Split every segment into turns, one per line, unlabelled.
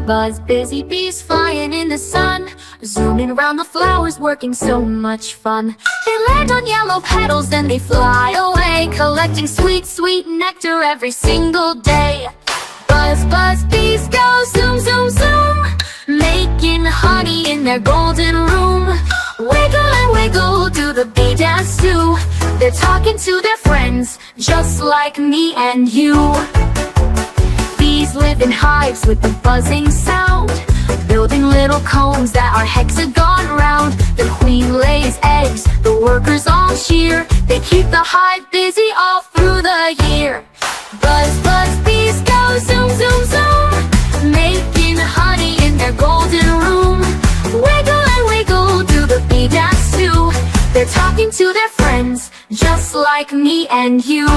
Buzz, busy bees flying in the sun, zooming around the flowers, working so much fun. They land on yellow petals, then they fly away, collecting sweet, sweet nectar every single day. Buzz, buzz, bees go zoom, zoom, zoom, making honey in their golden room. Wiggle and wiggle, do the bee dance too. They're talking to their friends, just like me and you. Bees live in hives with the buzzing sound, building little combs that are hexagon round. The queen lays eggs, the workers all cheer. They keep the hive busy all through the year. Buzz, buzz, bees go zoom, zoom, zoom, making honey in their golden room. Wiggle and wiggle, do the bee dance too. They're talking to their friends, just like me and you.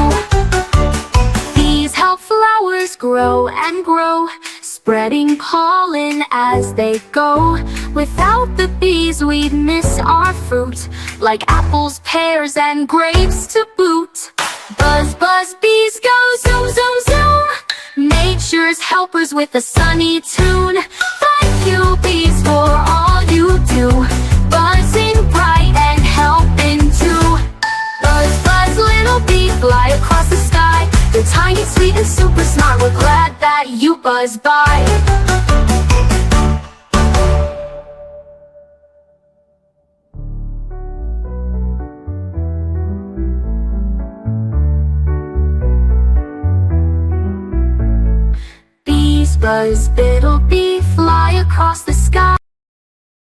Bees help flowers grow and grow, spreading pollen as they go. Without the bees, we'd miss our fruit, like apples, pears, and grapes to boot. Buzz, buzz, bees go zoom, zoom, zoom, nature's helpers with a sunny tune. Thank you, bees, for all you do, buzzing bright and helping too. Buzz, buzz, little bee, fly across the sky. They're tiny, sweet, and super smart. We're glad that you buzz by. Bees buzz, little bee, fly across the